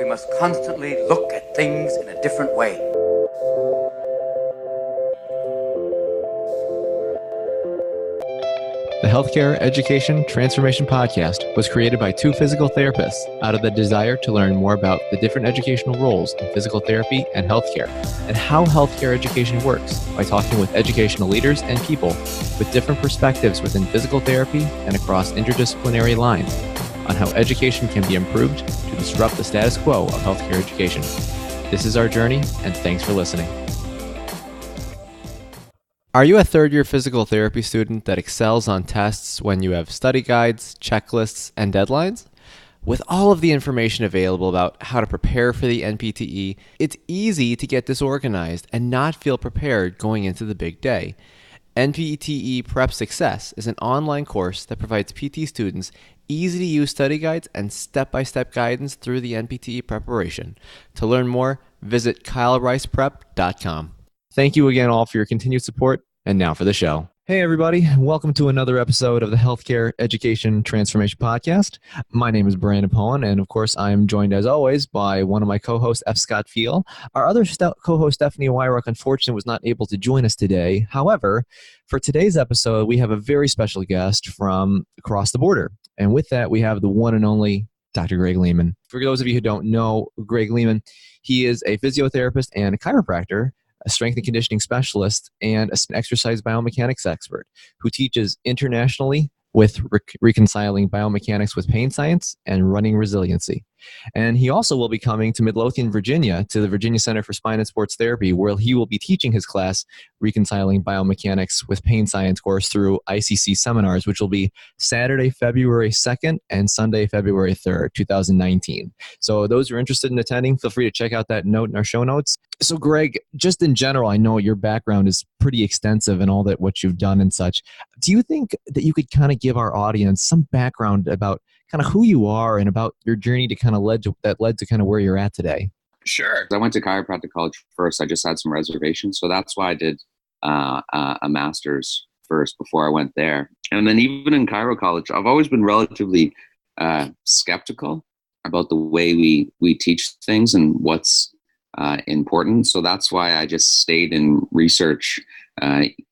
must constantly look at things in a different way. The Healthcare Education Transformation Podcast was created by two physical therapists out of the desire to learn more about the different educational roles in physical therapy and healthcare, and how healthcare education works by talking with educational leaders and people with different perspectives within physical therapy and across interdisciplinary lines on how education can be improved to disrupt the status quo of healthcare education. This is our journey, and thanks for listening. Are you a third-year physical therapy student that excels on tests when you have study guides, checklists, and deadlines? With all of the information available about how to prepare for the NPTE, it's easy to get disorganized and not feel prepared going into the big day. NPTE Prep Success is an online course that provides PT students easy-to-use study guides and step-by-step guidance through the NPTE preparation. To learn more, visit kylericeprep.com. Thank you again all for your continued support, and now for the show. Hey everybody, welcome to another episode of the Healthcare Education Transformation Podcast. My name is Brandon Poen, and of course I am joined as always by one of my co-hosts, F. Scott Fiel. Our other co-host, Stephanie Wyrock, unfortunately was not able to join us today. However, for today's episode, we have a very special guest from across the border. And with that, we have the one and only Dr. Greg Lehman. For those of you who don't know Greg Lehman, he is a physiotherapist and a chiropractor, a strength and conditioning specialist, and an exercise biomechanics expert who teaches internationally with reconciling biomechanics with pain science and running resiliency. And he also will be coming to Midlothian, Virginia, to the Virginia Center for Spine and Sports Therapy, where he will be teaching his class, Reconciling Biomechanics with Pain Science course through ICC seminars, which will be Saturday, February 2nd and Sunday, February 3rd, 2019. So those who are interested in attending, feel free to check out that note in our show notes. So Greg, just in general, I know your background is pretty extensive and all that what you've done and such. Do you think that you could kind of give our audience some background about kind of who you are and about your journey to kind of led to kind of where you're at today? Sure. I went to chiropractic college first. I just had some reservations. So that's why I did a master's first before I went there. And then even in chiro college, I've always been relatively skeptical about the way we teach things and what's important. So that's why I just stayed in research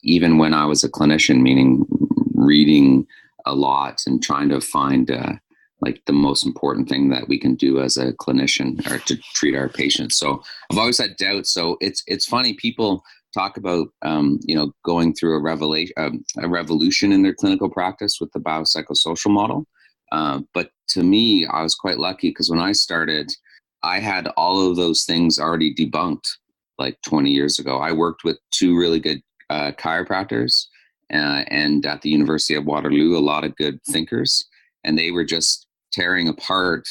even when I was a clinician, meaning reading a lot and trying to find like the most important thing that we can do as a clinician or to treat our patients. So I've always had doubts. So it's funny, people talk about going through a revolution in their clinical practice with the biopsychosocial model. But to me, I was quite lucky because when I started, I had all of those things already debunked like 20 years ago. I worked with two really good chiropractors and at the University of Waterloo, a lot of good thinkers, and they were just tearing apart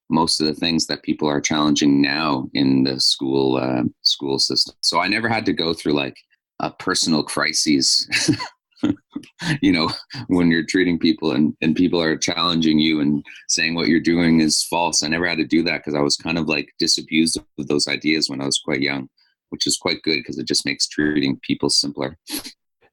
most of the things that people are challenging now in the school system. So I never had to go through like a personal crises, when you're treating people and people are challenging you and saying what you're doing is false. I never had to do that because I was kind of like disabused of those ideas when I was quite young, which is quite good because it just makes treating people simpler.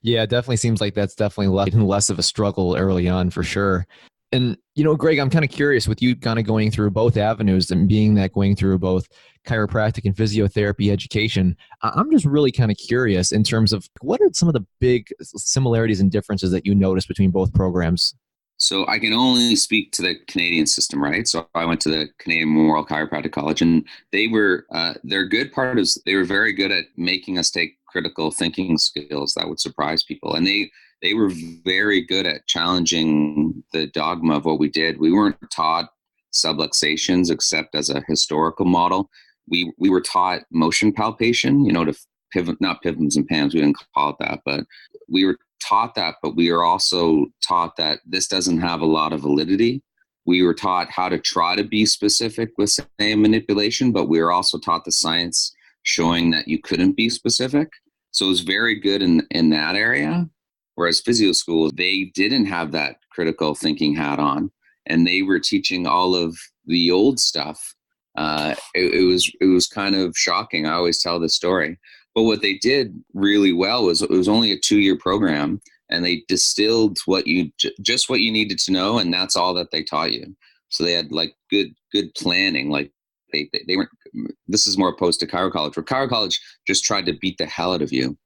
Yeah, it definitely seems like that's definitely less of a struggle early on for sure. And, Greg, I'm kind of curious with you kind of going through both avenues and being that going through both chiropractic and physiotherapy education. I'm just really kind of curious in terms of what are some of the big similarities and differences that you notice between both programs? So I can only speak to the Canadian system, right? So I went to the Canadian Memorial Chiropractic College, and they were, their good part is they were very good at making us take critical thinking skills that would surprise people. And they were very good at challenging the dogma of what we did. We weren't taught subluxations except as a historical model. We were taught motion palpation, to pivot, not pivoms and pams, we didn't call it that, but we were taught that, but we are also taught that this doesn't have a lot of validity. We were taught how to try to be specific with same manipulation, but we were also taught the science showing that you couldn't be specific. So it was very good in that area. Whereas physio school, they didn't have that critical thinking hat on, and they were teaching all of the old stuff. It was kind of shocking. I always tell this story. But what they did really well was it was only a 2-year program, and they distilled just what you needed to know, and that's all that they taught you. So they had like good planning, like they weren't, this is more opposed to Chiro College, where Chiro College just tried to beat the hell out of you.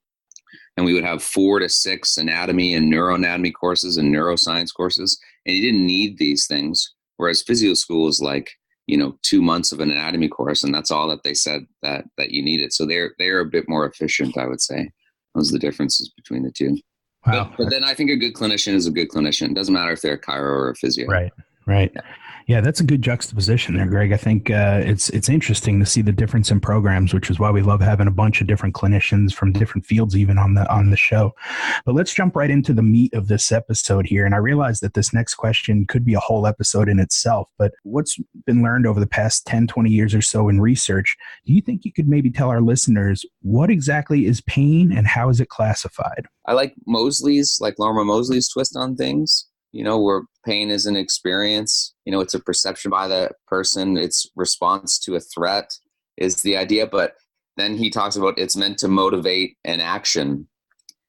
And we would have 4 to 6 anatomy and neuroanatomy courses and neuroscience courses. And you didn't need these things. Whereas physio school is like, 2 months of an anatomy course, and that's all that they said that you needed. So they're a bit more efficient, I would say. Those are the differences between the two. Wow. But then I think a good clinician is a good clinician. It doesn't matter if they're a chiro or a physio. Right. Yeah, that's a good juxtaposition there, Greg. I think it's interesting to see the difference in programs, which is why we love having a bunch of different clinicians from different fields even on the show. But let's jump right into the meat of this episode here. And I realize that this next question could be a whole episode in itself, but what's been learned over the past 10, 20 years or so in research, do you think you could maybe tell our listeners what exactly is pain and how is it classified? I like Lorimer Moseley's twist on things. Where pain is an experience, it's a perception by the person, it's response to a threat is the idea. But then he talks about it's meant to motivate an action.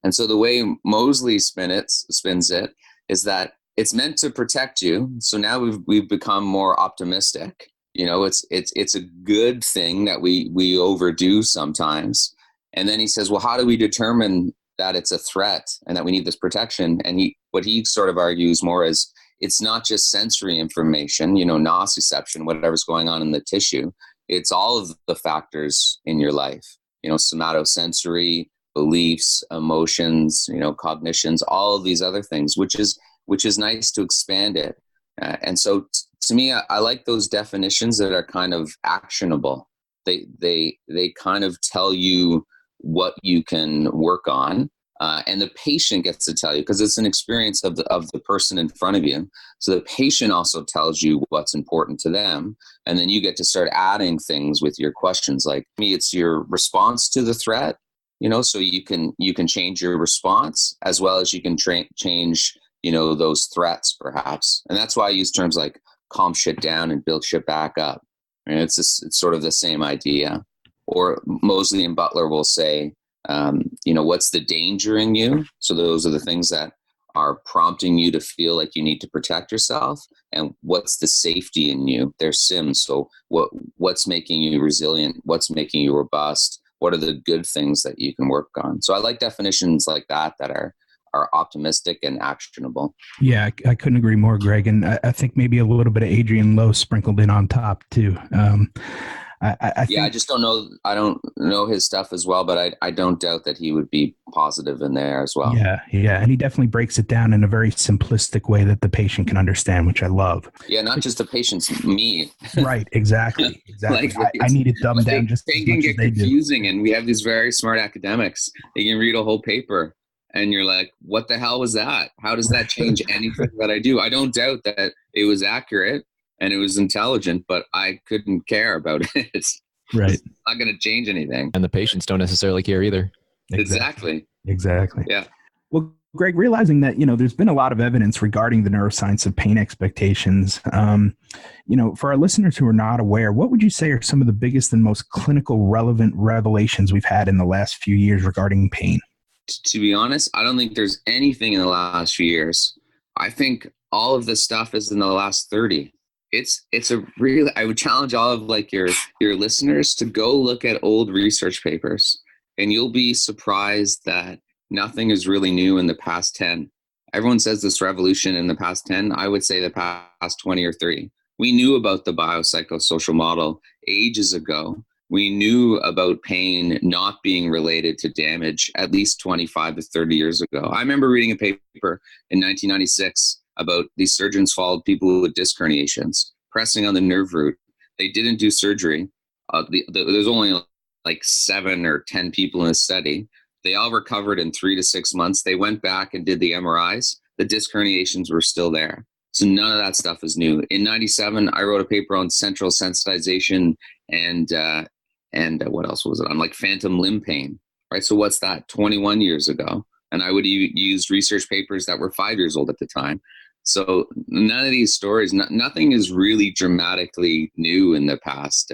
And so the way Moseley spins it is that it's meant to protect you. So now we've become more optimistic. It's a good thing that we overdo sometimes. And then he says, well, how do we determine that it's a threat and that we need this protection? And what he sort of argues more is it's not just sensory information, nociception, whatever's going on in the tissue. It's all of the factors in your life, somatosensory, beliefs, emotions, cognitions, all of these other things, which is nice to expand it. And so to me, I like those definitions that are kind of actionable. They kind of tell you what you can work on, and the patient gets to tell you, because it's an experience of the person in front of you. So the patient also tells you what's important to them, and then you get to start adding things with your questions. Like me, it's your response to the threat, so you can change your response as well as you can change those threats perhaps. And that's why I use terms like calm shit down and build shit back up. And it's sort of the same idea. Or Moseley and Butler will say, what's the danger in you? So those are the things that are prompting you to feel like you need to protect yourself. And what's the safety in you? They're SIMs. So what's making you resilient? What's making you robust? What are the good things that you can work on? So I like definitions like that are optimistic and actionable. Yeah, I couldn't agree more, Greg. And I think maybe a little bit of Adrian Lowe sprinkled in on top too. I just don't know. I don't know his stuff as well, but I don't doubt that he would be positive in there as well. Yeah. And he definitely breaks it down in a very simplistic way that the patient can understand, which I love. Yeah, not just the patient's me. Right, exactly. I need it dumbed down just as much as they confusing, do. And we have these very smart academics. They can read a whole paper, and you're like, what the hell was that? How does that change anything that I do? I don't doubt that it was accurate and it was intelligent, but I couldn't care about it. It's not going to change anything. And the patients don't necessarily care either. Exactly. Yeah. Well, Greg, realizing that, there's been a lot of evidence regarding the neuroscience of pain expectations, for our listeners who are not aware, what would you say are some of the biggest and most clinical relevant revelations we've had in the last few years regarding pain? To be honest, I don't think there's anything in the last few years. I think all of this stuff is in the last 30. It's a really, I would challenge all of your listeners to go look at old research papers, and you'll be surprised that nothing is really new in the past 10. Everyone says this revolution in the past 10. I would say the past 20 or 30. We knew about the biopsychosocial model ages ago. We knew about pain not being related to damage at least 25 to 30 years ago. I remember reading a paper in 1996 about these surgeons followed people with disc herniations, pressing on the nerve root. They didn't do surgery. There's only like 7 or 10 people in the study. They all recovered in 3 to 6 months. They went back and did the MRIs. The disc herniations were still there. So none of that stuff is new. In 97, I wrote a paper on central sensitization and what else was it? On phantom limb pain, right? So what's that? 21 years ago. And I would use research papers that were 5 years old at the time. So none of these stories, nothing is really dramatically new in the past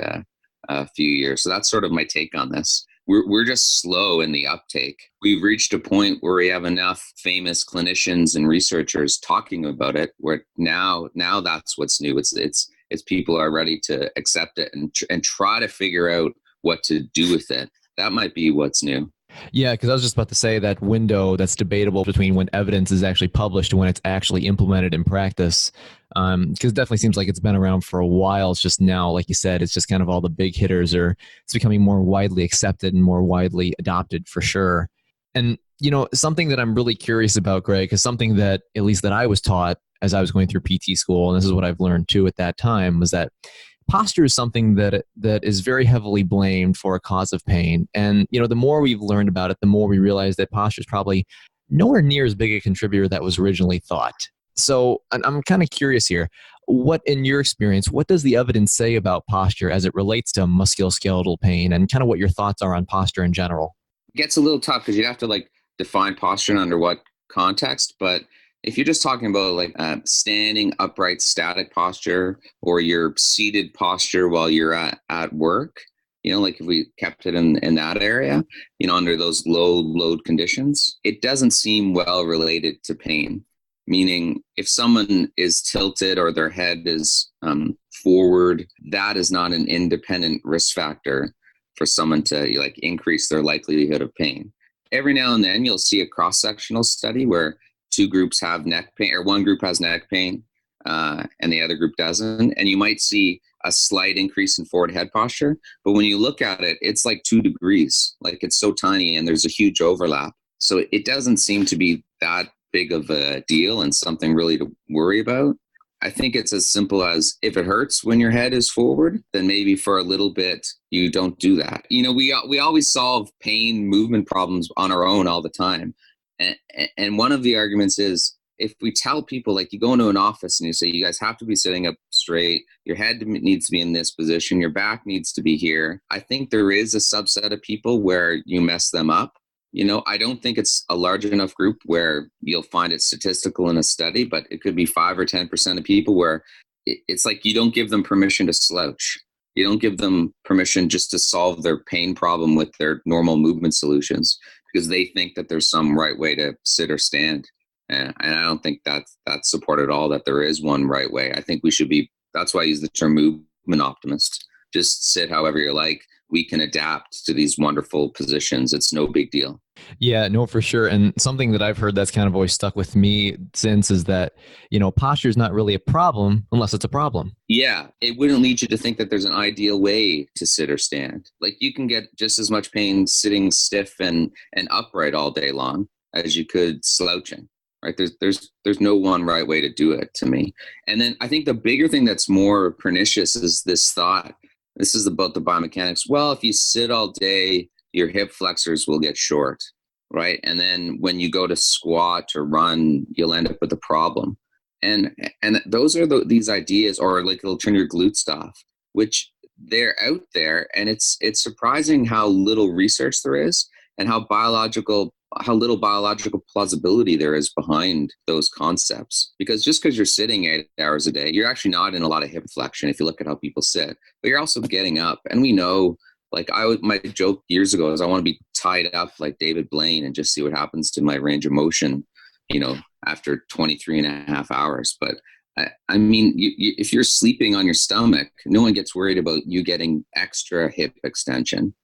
few years. So that's sort of my take on this. We're just slow in the uptake. We've reached a point where we have enough famous clinicians and researchers talking about it, where now that's what's new. It's It's people are ready to accept it and try to figure out what to do with it. That might be what's new. Yeah, because I was just about to say that window that's debatable between when evidence is actually published and when it's actually implemented in practice. Because it definitely seems like it's been around for a while. It's just now, like you said, it's just kind of all the big hitters it's becoming more widely accepted and more widely adopted for sure. And, something that I'm really curious about, Greg, is something that, at least that I was taught as I was going through PT school, and this is what I've learned too at that time, was that posture is something that is very heavily blamed for a cause of pain. And, the more we've learned about it, the more we realize that posture is probably nowhere near as big a contributor that was originally thought. So I'm kind of curious here. What, in your experience, what does the evidence say about posture as it relates to musculoskeletal pain, and kind of what your thoughts are on posture in general? It gets a little tough because you'd have to define posture under what context. But if you're just talking about standing upright static posture, or your seated posture while you're at work, if we kept it in that area, under those low load conditions, it doesn't seem well related to pain. Meaning if someone is tilted or their head is forward, that is not an independent risk factor for someone to increase their likelihood of pain. Every now and then you'll see a cross-sectional study where two groups have neck pain, or one group has neck pain and the other group doesn't. And you might see a slight increase in forward head posture. But when you look at it, it's 2 degrees. It's so tiny and there's a huge overlap. So it doesn't seem to be that big of a deal and something really to worry about. I think it's as simple as, if it hurts when your head is forward, then maybe for a little bit you don't do that. We always solve pain movement problems on our own all the time. And one of the arguments is, if we tell people, you go into an office and you say, you guys have to be sitting up straight, your head needs to be in this position, your back needs to be here. I think there is a subset of people where you mess them up. I don't think it's a large enough group where you'll find it statistical in a study, but it could be 5 or 10% of people where it's you don't give them permission to slouch. You don't give them permission just to solve their pain problem with their normal movement solutions, because they think that there's some right way to sit or stand. And I don't think that's supported at all, that there is one right way. I think we should be, that's why I use the term movement optimist. Just sit however you like. We can adapt to these wonderful positions. It's no big deal. Yeah, no, for sure. And something that I've heard that's kind of always stuck with me since is that, posture is not really a problem unless it's a problem. Yeah, it wouldn't lead you to think that there's an ideal way to sit or stand. You can get just as much pain sitting stiff and upright all day long as you could slouching. Right? There's no one right way to do it, to me. And then I think the bigger thing that's more pernicious is this thought. This is about the biomechanics. Well, if you sit all day, your hip flexors will get short, right? And then when you go to squat or run, you'll end up with a problem. And those are these ideas, or it'll turn your glutes off, which they're out there. And it's surprising how little research there is, and how little biological plausibility there is behind those concepts. Because just because you're sitting 8 hours a day, you're actually not in a lot of hip flexion if you look at how people sit, but you're also getting up. And we know, my joke years ago is, I want to be tied up like David Blaine and just see what happens to my range of motion, after 23 and a half hours. But I mean, if you're sleeping on your stomach, no one gets worried about you getting extra hip extension.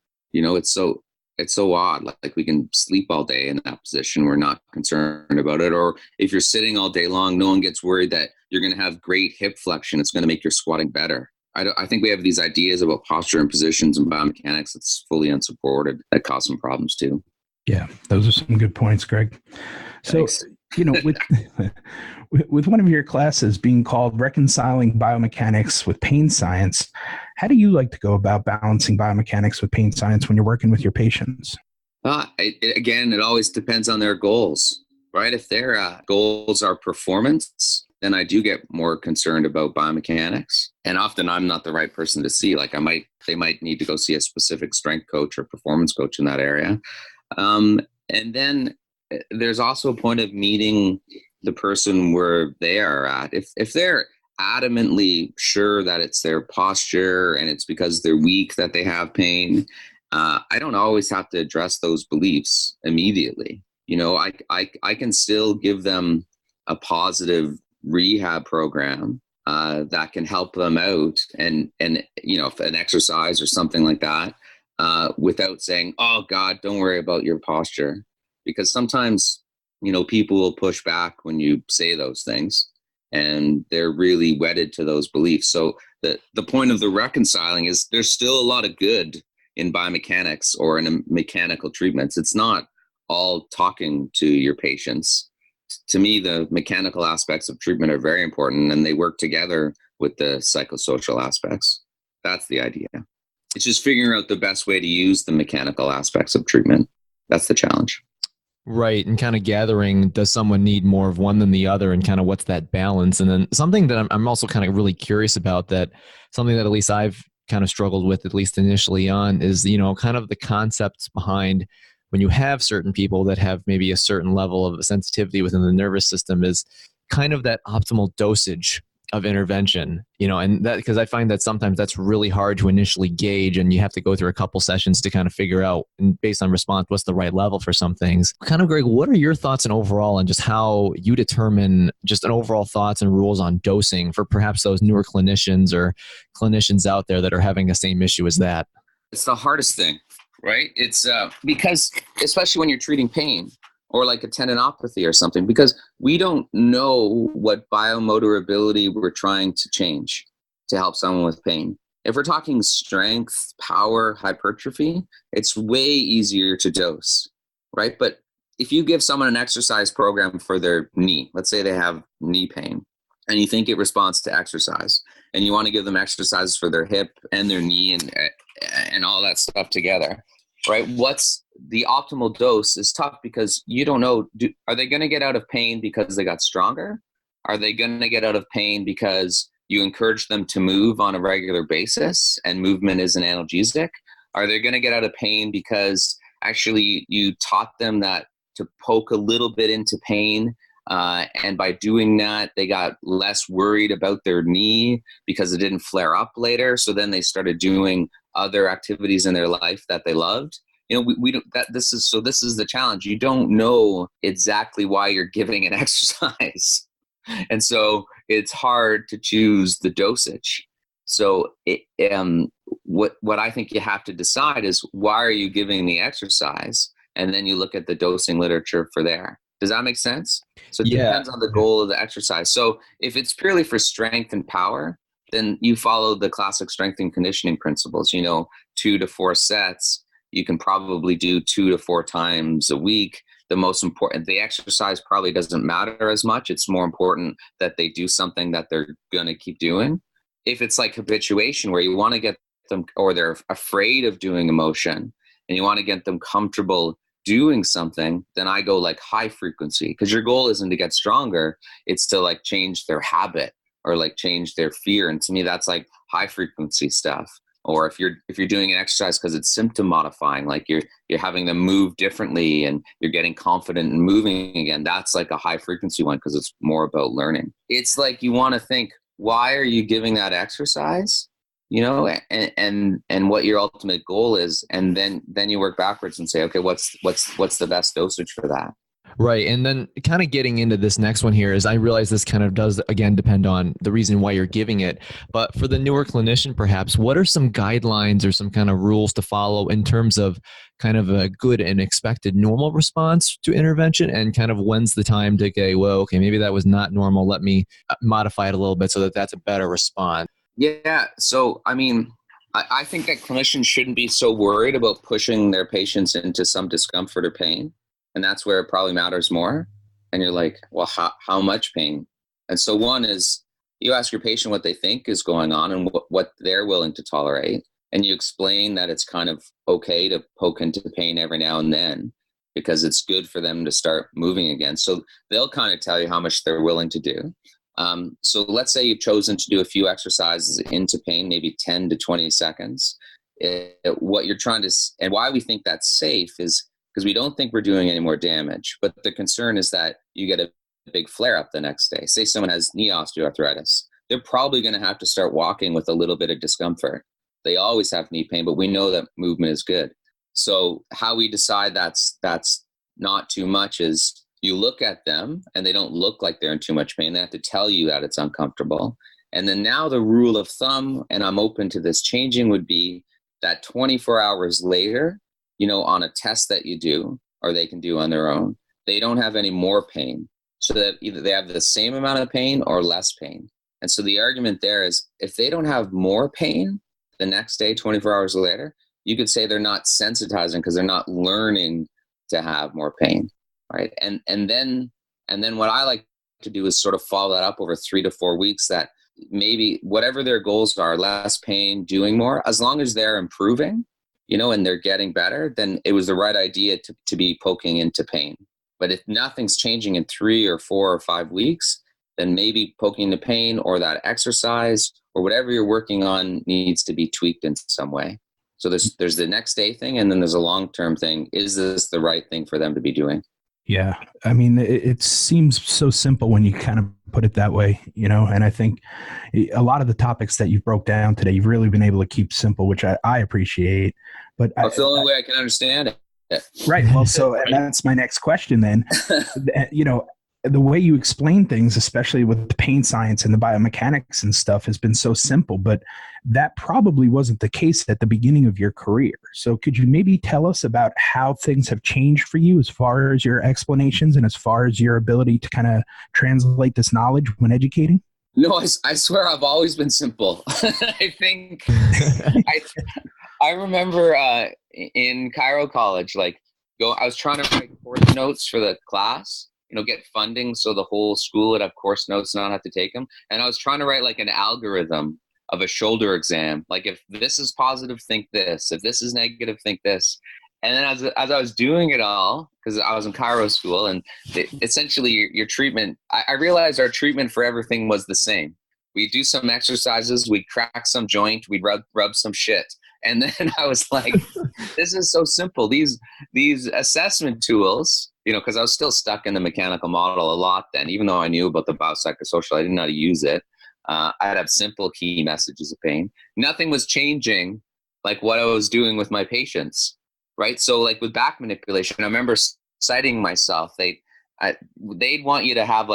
It's so odd. We can sleep all day in that position. We're not concerned about it. Or if you're sitting all day long, no one gets worried that you're going to have great hip flexion. It's going to make your squatting better. I think we have these ideas about posture and positions and biomechanics that's fully unsupported, that cause some problems too. Yeah, those are some good points, Greg. So, Thanks. with one of your classes being called Reconciling Biomechanics with Pain Science, how do you like to go about balancing biomechanics with pain science when you're working with your patients? It always depends on their goals, right? If their goals are performance, then I do get more concerned about biomechanics. And often I'm not the right person to see. They might need to go see a specific strength coach or performance coach in that area. And then there's also a point of meeting the person where they are at. If they're adamantly sure that it's their posture and it's because they're weak that they have pain, I don't always have to address those beliefs immediately. I can still give them a positive rehab program that can help them out, and if an exercise or something like that, without saying, "Oh God, don't worry about your posture," because sometimes people will push back when you say those things, and they're really wedded to those beliefs. So the point of the reconciling is there's still a lot of good in biomechanics or in mechanical treatments. It's not all talking to your patients. To me, the mechanical aspects of treatment are very important, and they work together with the psychosocial aspects. That's the idea. It's just figuring out the best way to use the mechanical aspects of treatment. That's the challenge. Right. And kind of gathering, does someone need more of one than the other, and kind of what's that balance? And then something that I'm also kind of really curious about, that something that at least I've kind of struggled with, at least initially on, is, kind of the concepts behind when you have certain people that have maybe a certain level of sensitivity within the nervous system, is kind of that optimal dosage of intervention, and that, because I find that sometimes that's really hard to initially gauge, and you have to go through a couple sessions to kind of figure out, and based on response, what's the right level for some things. Kind of, Greg, what are your thoughts and overall on just how you determine just an overall thoughts and rules on dosing for perhaps those newer clinicians or clinicians out there that are having the same issue as that? It's the hardest thing, right? It's because, especially when you're treating pain, or like a tendinopathy or something, because we don't know what biomotor ability we're trying to change to help someone with pain. If we're talking strength, power, hypertrophy, it's way easier to dose, right? But if you give someone an exercise program for their knee, let's say they have knee pain, and you think it responds to exercise, and you want to give them exercises for their hip and their knee and all that stuff together, right? What's the optimal dose is tough, because you don't know, are they going to get out of pain because they got stronger? Are they going to get out of pain because you encourage them to move on a regular basis and movement is an analgesic? Are they going to get out of pain because actually you taught them that to poke a little bit into pain, and by doing that, they got less worried about their knee because it didn't flare up later? So then they started doing other activities in their life that they loved. We don't, this is the challenge. You don't know exactly why you're giving an exercise. And so it's hard to choose the dosage. So what I think you have to decide is, why are you giving the exercise? And then you look at the dosing literature for there. Does that make sense? So it depends on the goal of the exercise. So if it's purely for strength and power, then you follow the classic strength and conditioning principles, 2 to 4 sets. You can probably do 2 to 4 times a week. The exercise probably doesn't matter as much. It's more important that they do something that they're going to keep doing. If it's like habituation, where you want to get them, or they're afraid of doing a motion, and you want to get them comfortable doing something, then I go like high frequency, because your goal isn't to get stronger. It's to like change their habit or like change their fear. And to me, that's like high frequency stuff. Or if you're doing an exercise because it's symptom modifying, like you're having them move differently and you're getting confident in moving again, that's like a high frequency one, because it's more about learning. It's like you want to think, why are you giving that exercise? And what your ultimate goal is, and then you work backwards and say, okay, what's the best dosage for that? Right. And then kind of getting into this next one here, is I realize this kind of does, again, depend on the reason why you're giving it. But for the newer clinician, perhaps, what are some guidelines or some kind of rules to follow in terms of kind of a good and expected normal response to intervention, and kind of when's the time to go, well, okay, maybe that was not normal. Let me modify it a little bit so that that's a better response. Yeah. So, I mean, I think that clinicians shouldn't be so worried about pushing their patients into some discomfort or pain. And that's where it probably matters more. And you're like, well, how much pain? And so one is, you ask your patient what they think is going on and what they're willing to tolerate. And you explain that it's kind of okay to poke into pain every now and then, because it's good for them to start moving again. So they'll kind of tell you how much they're willing to do. So let's say you've chosen to do a few exercises into pain, maybe 10 to 20 seconds. What you're trying to, and why we think that's safe, is because we don't think we're doing any more damage. But the concern is that you get a big flare up the next day. Say someone has knee osteoarthritis. They're probably going to have to start walking with a little bit of discomfort. They always have knee pain, but we know that movement is good. So how we decide that's not too much is, you look at them and they don't look like they're in too much pain. They have to tell you that it's uncomfortable. And then now the rule of thumb, and I'm open to this changing, would be that 24 hours later, on a test that you do, or they can do on their own, they don't have any more pain. So that either they have the same amount of pain or less pain. And so the argument there is, if they don't have more pain the next day, 24 hours later, you could say they're not sensitizing because they're not learning to have more pain, right? And then what I like to do is sort of follow that up over 3 to 4 weeks, that maybe whatever their goals are, less pain, doing more, as long as they're improving, and they're getting better, then it was the right idea to be poking into pain. But if nothing's changing in 3 or 4 or 5 weeks, then maybe poking into pain or that exercise or whatever you're working on needs to be tweaked in some way. So there's the next day thing, and then there's a long-term thing. Is this the right thing for them to be doing? Yeah. I mean, it seems so simple when you kind of put it that way, and I think a lot of the topics that you broke down today, you've really been able to keep simple, which I appreciate. But that's the only way I can understand it. Right. Well, and that's my next question then. The way you explain things, especially with the pain science and the biomechanics and stuff, has been so simple, but that probably wasn't the case at the beginning of your career. So could you maybe tell us about how things have changed for you as far as your explanations and as far as your ability to kind of translate this knowledge when educating? No, I swear I've always been simple. I think I remember in Chiro college, I was trying to write course notes for the class, get funding so the whole school would have course notes, not have to take them. And I was trying to write an algorithm of a shoulder exam. If this is positive, think this. If this is negative, think this. And then as I was doing it all, because I was in Chiro school, and essentially your treatment, I realized our treatment for everything was the same. We'd do some exercises, we'd crack some joint, we'd rub some shit. And then I was like, this is so simple. These assessment tools, because I was still stuck in the mechanical model a lot then, even though I knew about the biopsychosocial, I didn't know how to use it. I'd have simple key messages of pain. Nothing was changing what I was doing with my patients, right? So with back manipulation, I remember citing myself. They'd want you to have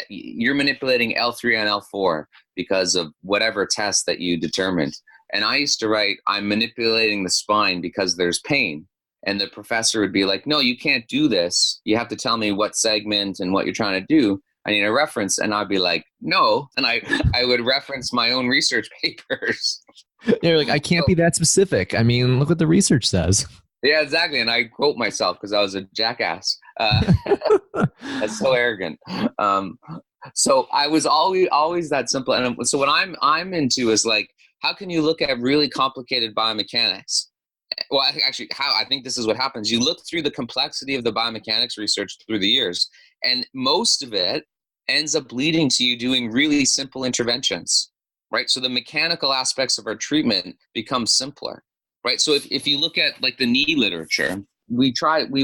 you're manipulating L3 and L4 because of whatever test that you determined. And I used to write, I'm manipulating the spine because there's pain. And the professor would be like, no, you can't do this. You have to tell me what segment and what you're trying to do. I need a reference. And I'd be like, no. And I would reference my own research papers. You're like, I can't be that specific. I mean, look what the research says. Yeah, exactly. And I quote myself because I was a jackass. That's so arrogant. So I was always that simple. And so what I'm into is how can you look at really complicated biomechanics? Well, actually, I think this is what happens. You look through the complexity of the biomechanics research through the years, and most of it ends up leading to you doing really simple interventions, right? So the mechanical aspects of our treatment become simpler, right? So if you look at the knee literature, we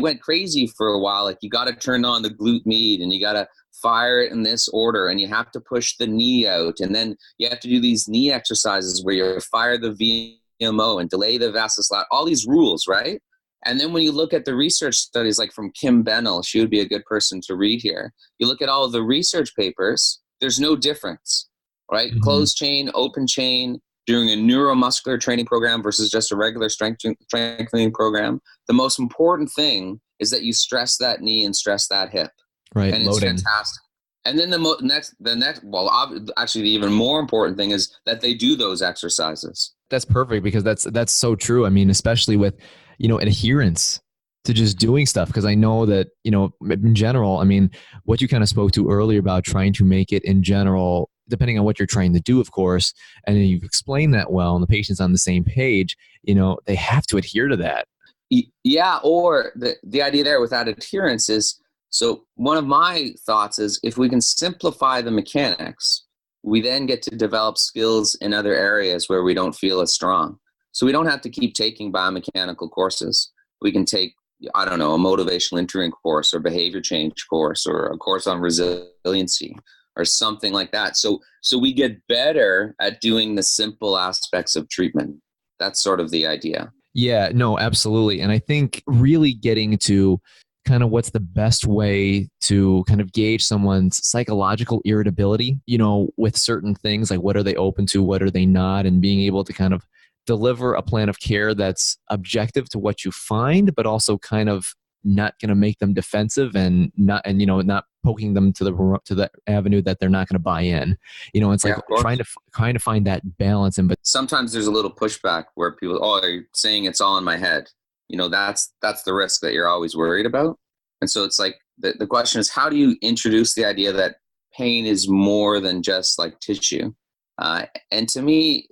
went crazy for a while. You got to turn on the glute med, and you got to fire it in this order, and you have to push the knee out, and then you have to do these knee exercises where you fire the VMO and delay the vascular, all these rules, right? And then when you look at the research studies, from Kim Bennell, she would be a good person to read here. You look at all of the research papers, there's no difference, right? Mm-hmm. Closed chain, open chain, during a neuromuscular training program versus just a regular strengthening program. The most important thing is that you stress that knee and stress that hip. Right, and loading. It's fantastic. And then actually the even more important thing is that they do those exercises. That's perfect, because that's so true. I mean, especially with, adherence to just doing stuff. Because I know that, in general, I mean, what you kind of spoke to earlier about trying to make it in general, depending on what you're trying to do, of course, and then you've explained that well, and the patient's on the same page, they have to adhere to that. Yeah. Or the idea there with that adherence is, so one of my thoughts is, if we can simplify the mechanics, we then get to develop skills in other areas where we don't feel as strong. So we don't have to keep taking biomechanical courses. We can take, a motivational entering course or behavior change course or a course on resiliency or something like that. So we get better at doing the simple aspects of treatment. That's sort of the idea. Yeah, no, absolutely. And I think really getting to kind of what's the best way to kind of gauge someone's psychological irritability, with certain things, like what are they open to, what are they not, and being able to kind of deliver a plan of care that's objective to what you find, but also kind of not going to make them defensive and not poking them to the avenue that they're not going to buy in. It's like trying to find that balance. But sometimes there's a little pushback where people, are you saying it's all in my head? That's the risk that you're always worried about. And so it's like the question is, how do you introduce the idea that pain is more than just like tissue? And to me,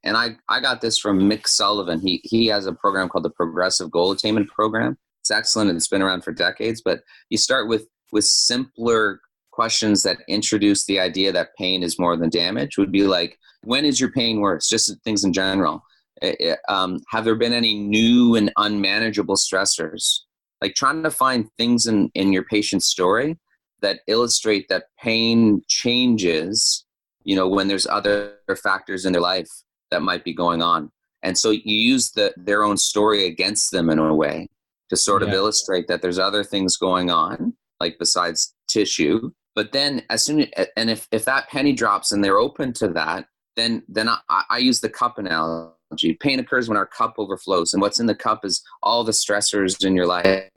I got this from Mick Sullivan. He has a program called the Progressive Goal Attainment Program. It's excellent. It's been around for decades, but you start with simpler questions that introduce the idea that pain is more than damage. Would be like, when is your pain worse? Just things in general. Have there been any new and unmanageable stressors? Like trying to find things in your patient's story that illustrate that pain changes, when there's other factors in their life that might be going on. And so you use their own story against them in a way to sort of illustrate that there's other things going on, like besides tissue. But then if that penny drops and they're open to that, then I use the cup analogy. Pain occurs when our cup overflows, and what's in the cup is all the stressors in your life.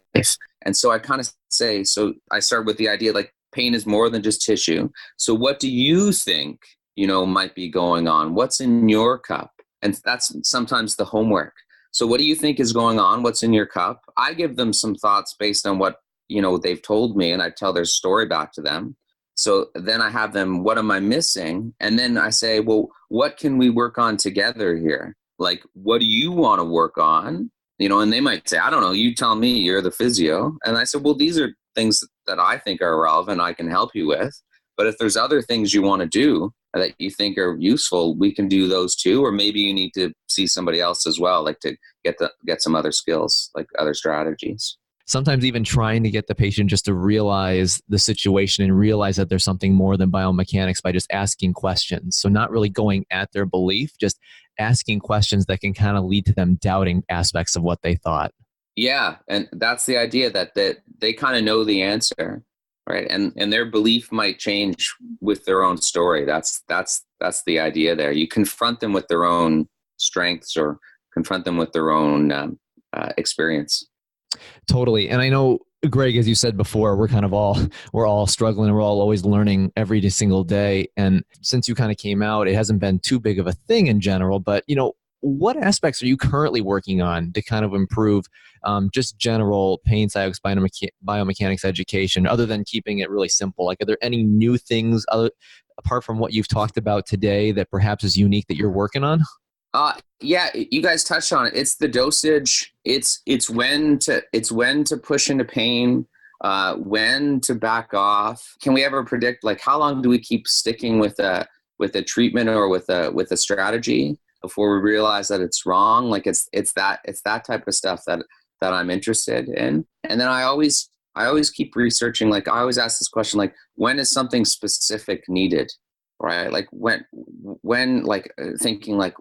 And so I kind of say, so I start with the idea like pain is more than just tissue. So what do you think, might be going on? What's in your cup? And that's sometimes the homework. So what do you think is going on? What's in your cup? I give them some thoughts based on what, they've told me, and I tell their story back to them. So then I have them, what am I missing? And then I say, well, what can we work on together here? Like, what do you want to work on? And they might say, I don't know, you tell me, you're the physio. And I said, well, these are things that I think are relevant, I can help you with. But if there's other things you want to do that you think are useful, we can do those too. Or maybe you need to see somebody else as well, like to get some other skills, like other strategies. Sometimes even trying to get the patient just to realize the situation and realize that there's something more than biomechanics by just asking questions. So not really going at their belief, just asking questions that can kind of lead to them doubting aspects of what they thought. Yeah. And that's the idea that they kind of know the answer, right? And their belief might change with their own story. That's the idea there. You confront them with their own strengths or confront them with their own experience. Totally. And I know, Greg, as you said before, we're all struggling and we're all always learning every single day. And since you kind of came out, it hasn't been too big of a thing in general, but what aspects are you currently working on to kind of improve just general pain science biomechanics education, other than keeping it really simple? Like, are there any new things apart from what you've talked about today that perhaps is unique that you're working on? Yeah, you guys touched on it. It's the dosage. It's when to push into pain, when to back off. Can we ever predict, like, how long do we keep sticking with a treatment or with a strategy before we realize that it's wrong? Like it's that type of stuff that I'm interested in. And then I always keep researching. Like, I always ask this question, like, when is something specific needed, right? Like when like thinking like,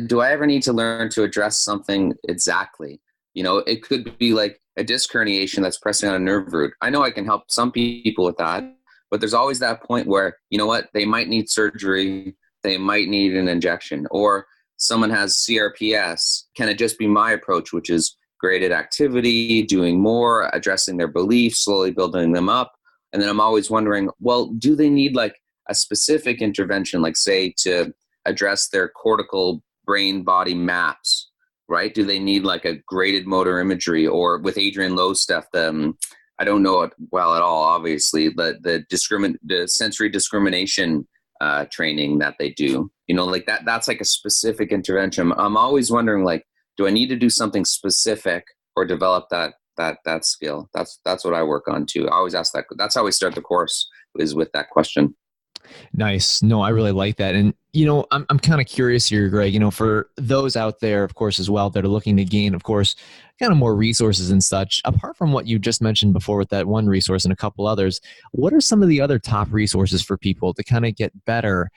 do I ever need to learn to address something exactly? It could be like a disc herniation that's pressing on a nerve root. I know I can help some people with that, but there's always that point where, they might need surgery, they might need an injection, or someone has CRPS. Can it just be my approach, which is graded activity, doing more, addressing their beliefs, slowly building them up? And then I'm always wondering, well, do they need like a specific intervention, like say to address their cortical brain body maps, right? Do they need like a graded motor imagery, or with Adrian Lowe's stuff, I don't know it well at all, obviously, but the sensory discrimination training that they do, like that's like a specific intervention. I'm always wondering, like, do I need to do something specific or develop that skill? That's what I work on too. I always ask that. That's how we start the course, is with that question. Nice. No, I really like that. And, I'm kind of curious here, Greg, for those out there, of course, as well, that are looking to gain, of course, kind of more resources and such, apart from what you just mentioned before with that one resource and a couple others, what are some of the other top resources for people to kind of get better,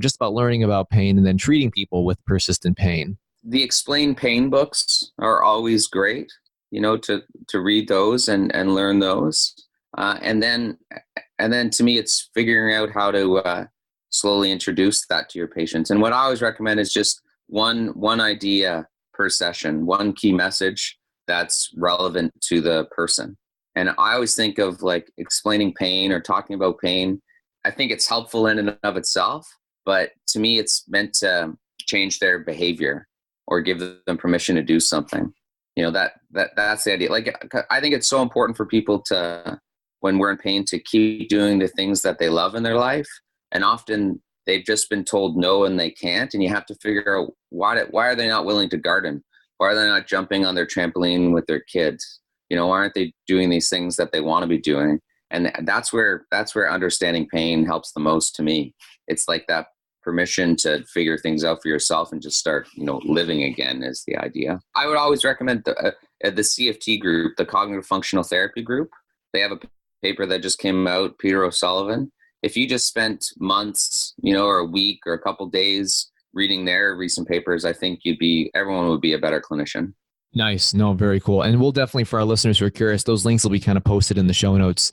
just about learning about pain and then treating people with persistent pain? The Explain Pain books are always great. to read those and learn those. And then to me, it's figuring out how to slowly introduce that to your patients. And what I always recommend is just one idea per session, one key message that's relevant to the person. And I always think of like explaining pain or talking about pain. I think it's helpful in and of itself, but to me, it's meant to change their behavior or give them permission to do something. That's the idea. Like, I think it's so important for people to, when we're in pain, to keep doing the things that they love in their life. And often they've just been told no and they can't. And you have to figure out why are they not willing to garden? Why are they not jumping on their trampoline with their kids? Why aren't they doing these things that they want to be doing? And that's where understanding pain helps the most to me. It's like that permission to figure things out for yourself and just start, living again is the idea. I would always recommend the CFT group, the Cognitive Functional Therapy group. They have a paper that just came out, Peter O'Sullivan. If you just spent months, or a week or a couple days reading their recent papers, I think everyone would be a better clinician. Nice. No, very cool. And we'll definitely, for our listeners who are curious, those links will be kind of posted in the show notes.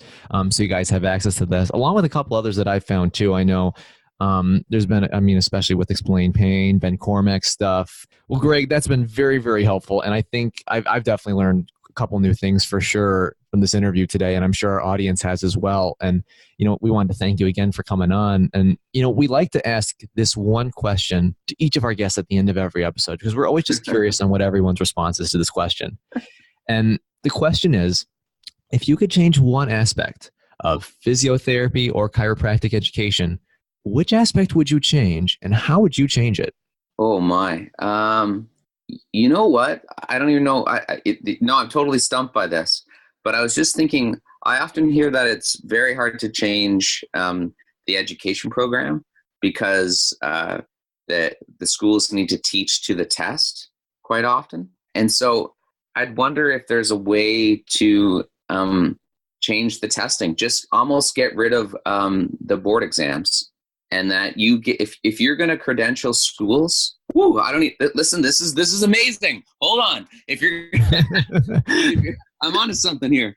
So you guys have access to this, along with a couple others that I found too. I know there's been, especially with Explain Pain, Ben Cormack's stuff. Well, Greg, that's been very, very helpful. And I think I've definitely learned a couple new things for sure from this interview today. And I'm sure our audience has as well. And, we wanted to thank you again for coming on. And, we like to ask this one question to each of our guests at the end of every episode, because we're always just curious on what everyone's response is to this question. And the question is, if you could change one aspect of physiotherapy or chiropractic education, which aspect would you change and how would you change it? Oh my. You know what? I don't even know. I'm totally stumped by this, but I was just thinking, I often hear that it's very hard to change the education program because the schools need to teach to the test quite often. And so I'd wonder if there's a way to change the testing, just almost get rid of the board exams. And that you get, if you're going to credential schools, listen, this is amazing. Hold on. I'm onto something here.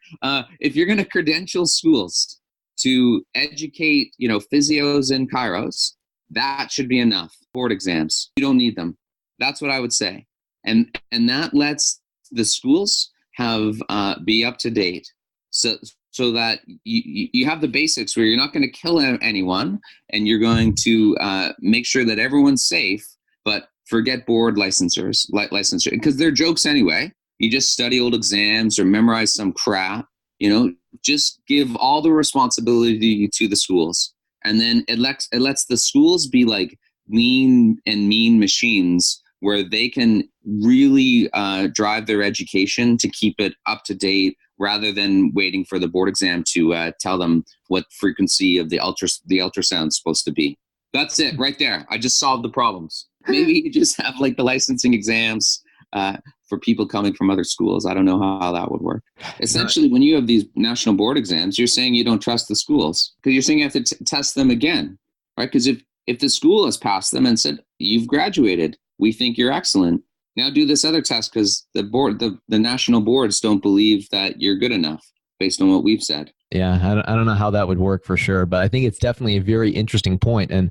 If you're going to credential schools to educate, physios and chiros, that should be enough. Board exams, you don't need them. That's what I would say. And that lets the schools have be up to date. So that you have the basics where you're not going to kill anyone and you're going to make sure that everyone's safe, but forget board licensure, because they're jokes anyway. You just study old exams or memorize some crap, just give all the responsibility to the schools. And then it lets the schools be like lean and mean machines where they can really drive their education to keep it up to date, rather than waiting for the board exam to tell them what frequency of the ultrasound is supposed to be. That's it right there. I just solved the problems. Maybe you just have like the licensing exams for people coming from other schools. I don't know how that would work. Essentially, when you have these national board exams, you're saying you don't trust the schools because you're saying you have to test them again, right? Because if the school has passed them and said, you've graduated, we think you're excellent, now do this other test because the national boards don't believe that you're good enough based on what we've said. Yeah, I don't know how that would work for sure, but I think it's definitely a very interesting point. And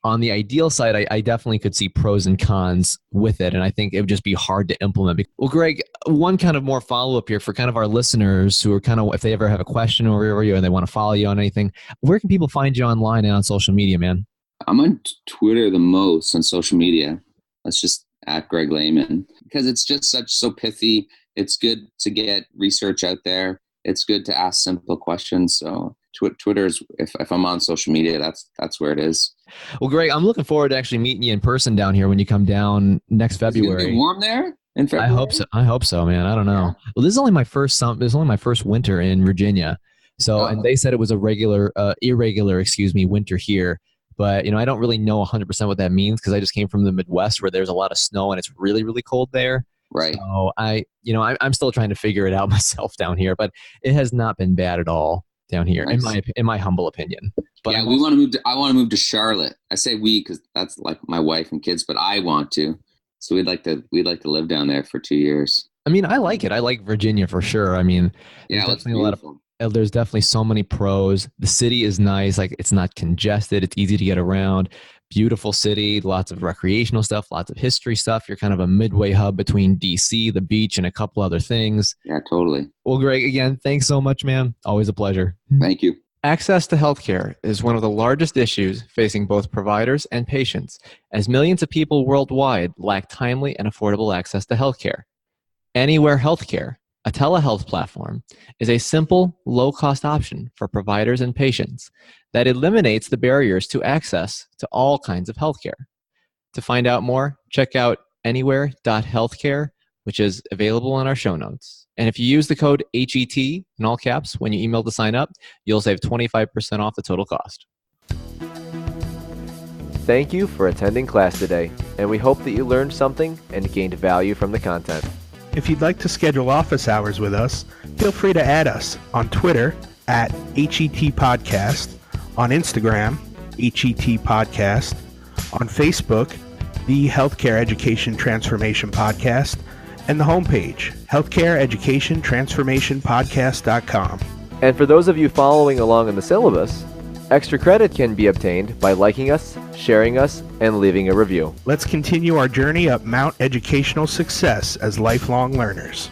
on the ideal side, I definitely could see pros and cons with it. And I think it would just be hard to implement. Well, Greg, one kind of more follow-up here for kind of our listeners who are kind of, if they ever have a question over you and they want to follow you on anything, where can people find you online and on social media, man? I'm on Twitter the most on social media. Let's just at Greg Lehman, because it's just so pithy. It's good to get research out there. It's good to ask simple questions. So Twitter is, if I'm on social media, that's where it is. Well, Greg, I'm looking forward to actually meeting you in person down here when you come down next February. Is it gonna be warm there in February? I hope so, man. I don't know. Yeah. Well, this is only my first winter in Virginia. So, and they said it was a irregular, winter here. But, I don't really know 100% what that means because I just came from the Midwest where there's a lot of snow and it's really, really cold there. Right. So I'm still trying to figure it out myself down here, but it has not been bad at all down here, nice. in my humble opinion. But yeah, I want to move to Charlotte. I say we because that's like my wife and kids, but I want to. So we'd like to live down there for 2 years. I mean, I like it. I like Virginia for sure. I mean, Yeah, there's it's definitely beautiful. there's definitely so many pros. The city is nice. Like, it's not congested. It's easy to get around. Beautiful city, lots of recreational stuff, lots of history stuff. You're kind of a midway hub between DC, the beach, and a couple other things. Yeah, totally. Well, Greg, again, thanks so much, man. Always a pleasure. Thank you. Access to healthcare is one of the largest issues facing both providers and patients, as millions of people worldwide lack timely and affordable access to healthcare. Anywhere Healthcare, a telehealth platform, is a simple, low-cost option for providers and patients that eliminates the barriers to access to all kinds of healthcare. To find out more, check out anywhere.healthcare, which is available in our show notes. And if you use the code HET in all caps when you email to sign up, you'll save 25% off the total cost. Thank you for attending class today, and we hope that you learned something and gained value from the content. If you'd like to schedule office hours with us, feel free to add us on Twitter at HET Podcast, on Instagram, HET Podcast, on Facebook, the Healthcare Education Transformation Podcast, and the homepage, healthcareeducationtransformationpodcast.com. And for those of you following along in the syllabus, extra credit can be obtained by liking us, sharing us, and leaving a review. Let's continue our journey up Mount Educational Success as lifelong learners.